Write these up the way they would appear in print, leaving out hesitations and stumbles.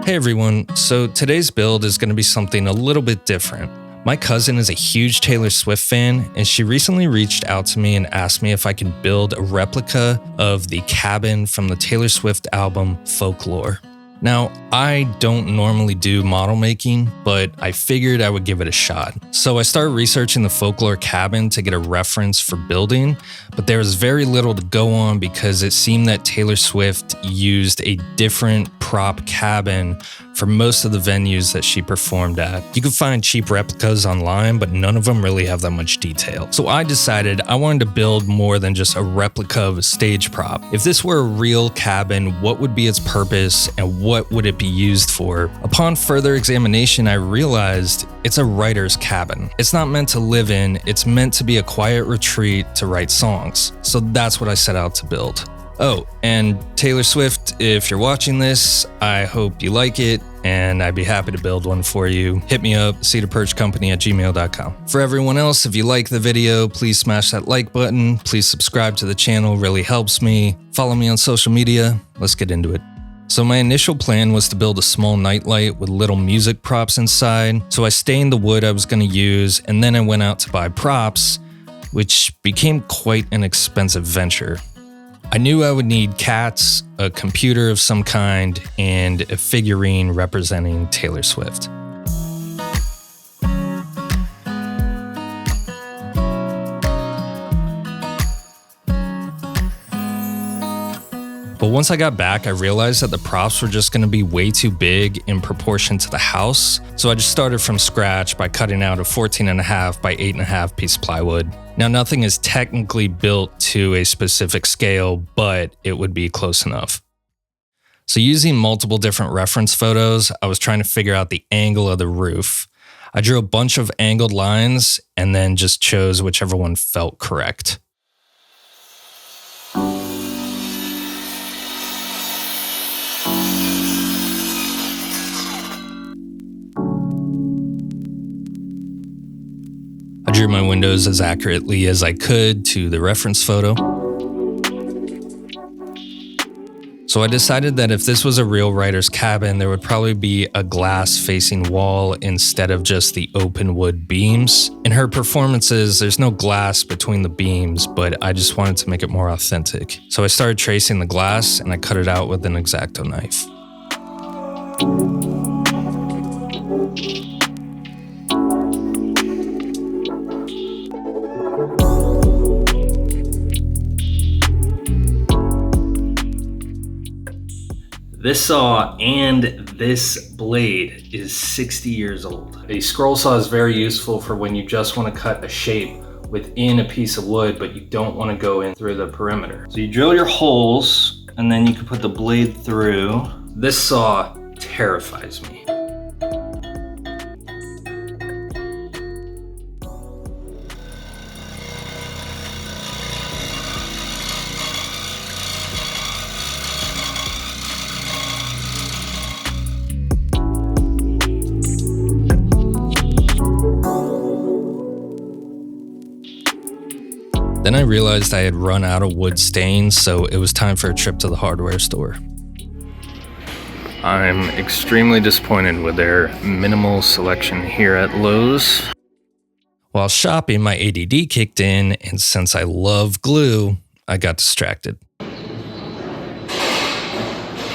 Hey everyone, so today's build is going to be something a little bit different. My cousin is a huge Taylor Swift fan, and she recently reached out to me and asked me if I could build a replica of the cabin from the Taylor Swift album Folklore. Now, I don't normally do model making, but I figured I would give it a shot. So I started researching the Folklore cabin to get a reference for building, but there was very little to go on because it seemed that Taylor Swift used a different prop cabin for most of the venues that she performed at. You can find cheap replicas online, but none of them really have that much detail. So I decided I wanted to build more than just a replica of a stage prop. If this were a real cabin, what would be its purpose and what would it be used for? Upon further examination, I realized it's a writer's cabin. It's not meant to live in, it's meant to be a quiet retreat to write songs. So that's what I set out to build. Oh, and Taylor Swift, if you're watching this, I hope you like it, and I'd be happy to build one for you. Hit me up, cedarperchcompany@gmail.com. For everyone else, if you like the video, please smash that like button. Please subscribe to the channel, really helps me. Follow me on social media. Let's get into it. So my initial plan was to build a small nightlight with little music props inside. So I stained the wood I was going to use, and then I went out to buy props, which became quite an expensive venture. I knew I would need cats, a computer of some kind, and a figurine representing Taylor Swift. But once I got back, I realized that the props were just going to be way too big in proportion to the house. So I just started from scratch by cutting out a 14.5 by 8.5 piece of plywood. Now, nothing is technically built to a specific scale, but it would be close enough. So using multiple different reference photos, I was trying to figure out the angle of the roof. I drew a bunch of angled lines and then just chose whichever one felt correct. I drew my windows as accurately as I could to the reference photo. So I decided that if this was a real writer's cabin, there would probably be a glass-facing wall instead of just the open wood beams. In her performances, there's no glass between the beams, but I just wanted to make it more authentic. So I started tracing the glass and I cut it out with an X-Acto knife. This saw and this blade is 60 years old. A scroll saw is very useful for when you just want to cut a shape within a piece of wood, but you don't want to go in through the perimeter. So you drill your holes and then you can put the blade through. This saw terrifies me. Then I realized I had run out of wood stains, so it was time for a trip to the hardware store. I'm extremely disappointed with their minimal selection here at Lowe's. While shopping, my ADD kicked in, and since I love glue, I got distracted.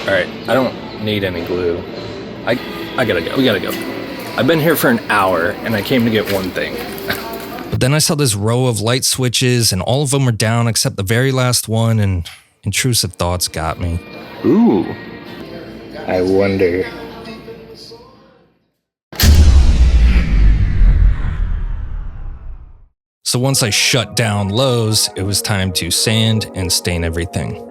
Alright, I don't need any glue. I gotta go. We gotta go. I've been here for an hour, and I came to get one thing. But then I saw this row of light switches and all of them were down except the very last one, and intrusive thoughts got me. Ooh, I wonder. So once I shut down Lowe's, it was time to sand and stain everything.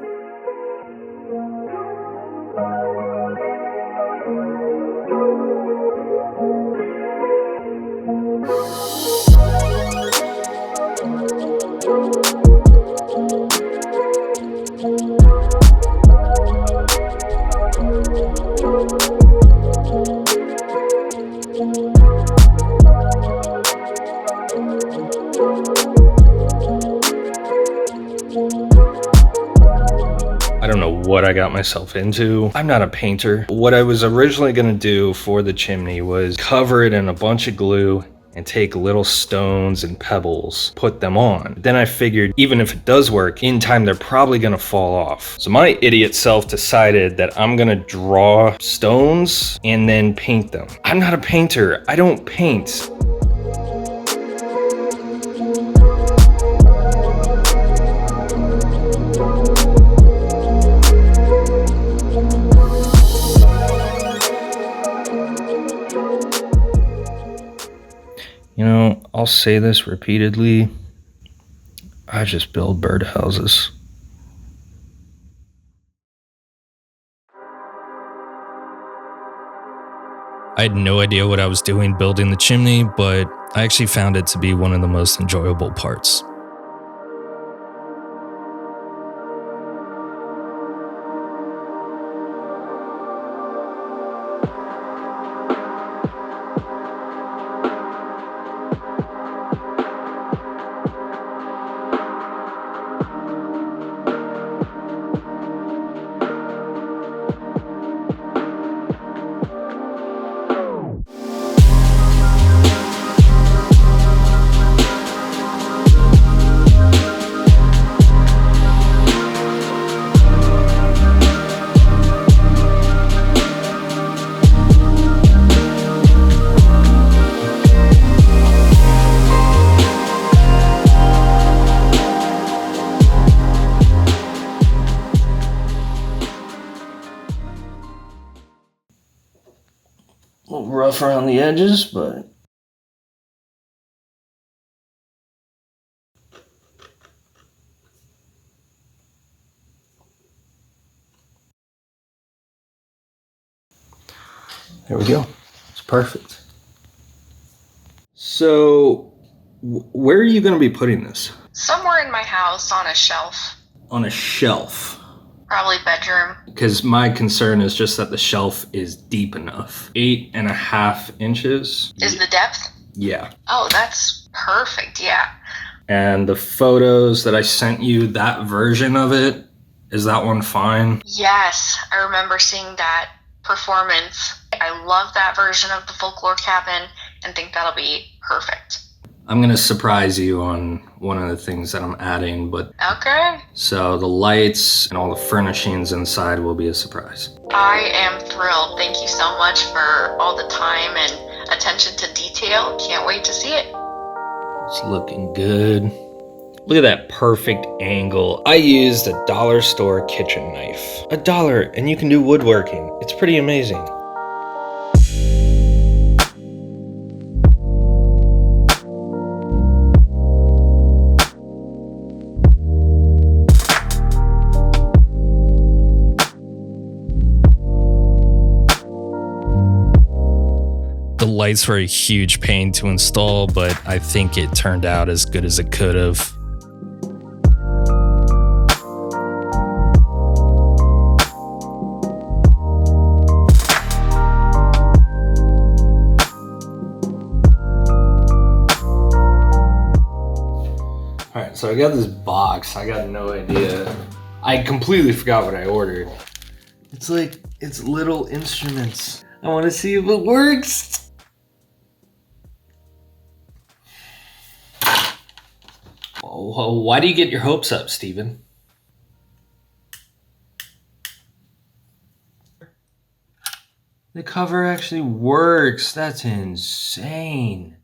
I got myself into. I'm not a painter. What I was originally gonna do for the chimney was cover it in a bunch of glue and take little stones and pebbles, put them on. Then I figured even if it does work, in time they're probably gonna fall off. So my idiot self decided that I'm gonna draw stones and then paint them. I'm not a painter, I don't paint. You know, I'll say this repeatedly, I just build birdhouses. I had no idea what I was doing building the chimney, but I actually found it to be one of the most enjoyable parts. A little rough around the edges, but there we go. It's perfect. So, where are you going to be putting this? Somewhere in my house on a shelf. On a shelf. Probably bedroom. Because my concern is just that the shelf is deep enough. 8.5 inches. Is the depth? Yeah. Oh, that's perfect, yeah. And the photos that I sent you, that version of it, is that one fine? Yes, I remember seeing that performance. I love that version of the folklore cabin and think that'll be perfect. I'm going to surprise you on one of the things that I'm adding, but Okay. so the lights and all the furnishings inside will be a surprise. I am thrilled. Thank you so much for all the time and attention to detail. Can't wait to see it. It's looking good. Look at that perfect angle. I used a dollar store kitchen knife. $1 and you can do woodworking. It's pretty amazing. The lights were a huge pain to install, but I think it turned out as good as it could have. All right, so I got this box. I got no idea. I completely forgot what I ordered. It's little instruments. I want to see if it works. Oh, why do you get your hopes up, Steven? The cover actually works. That's insane.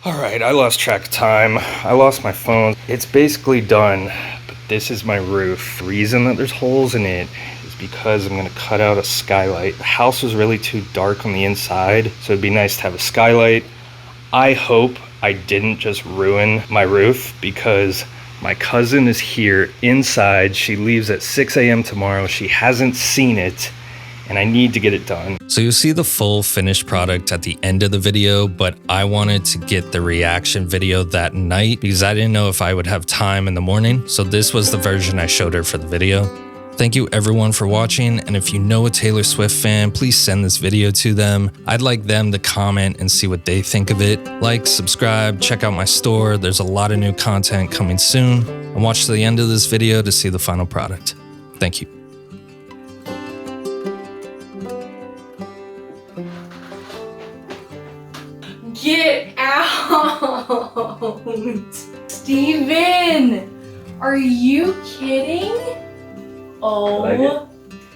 All right, I lost track of time. I lost my phone. It's basically done, but this is my roof. The reason that there's holes in it is because I'm gonna cut out a skylight. The house was really too dark on the inside, so it'd be nice to have a skylight. I hope I didn't just ruin my roof because my cousin is here inside. She leaves at 6 a.m. tomorrow. She hasn't seen it, and I need to get it done. So you'll see the full finished product at the end of the video, but I wanted to get the reaction video that night because I didn't know if I would have time in the morning. So this was the version I showed her for the video. Thank you everyone for watching, and if you know a Taylor Swift fan, please send this video to them. I'd like them to comment and see what they think of it. Like, subscribe, check out my store. There's a lot of new content coming soon. And watch to the end of this video to see the final product. Thank you. Get out! Steven! Are you kidding? Oh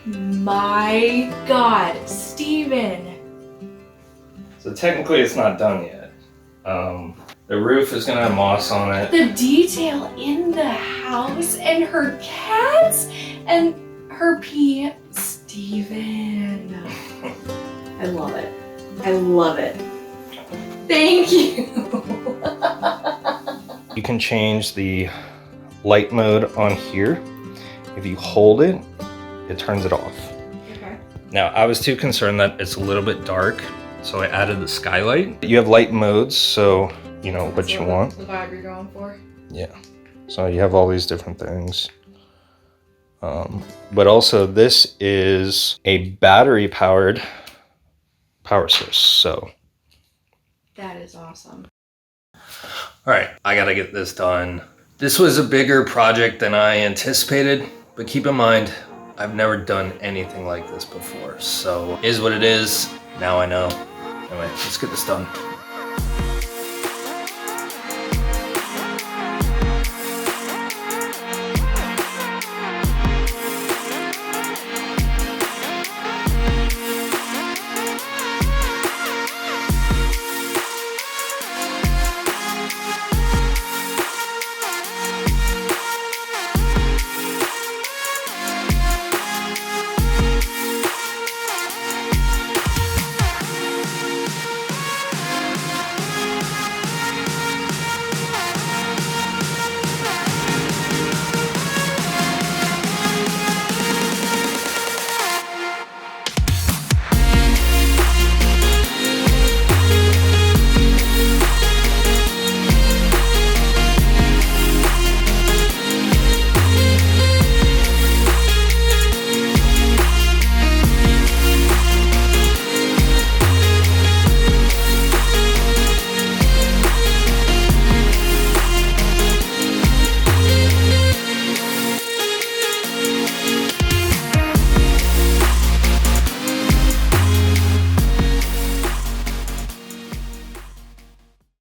my god, Steven! So technically it's not done yet. The roof is gonna have moss on it. The detail in the house and her cats and her pee. Steven. I love it. I love it. Thank you. You can change the light mode on here. If you hold it, it turns it off. Okay. Now, I was too concerned that it's a little bit dark, so I added the skylight. You have light modes, so you know what you want. The vibe you're going for. Yeah. So you have all these different things. But also this is a battery powered power source, so. That is awesome. All right, I gotta get this done. This was a bigger project than I anticipated, but keep in mind, I've never done anything like this before. So it is what it is. Now I know. Anyway, let's get this done.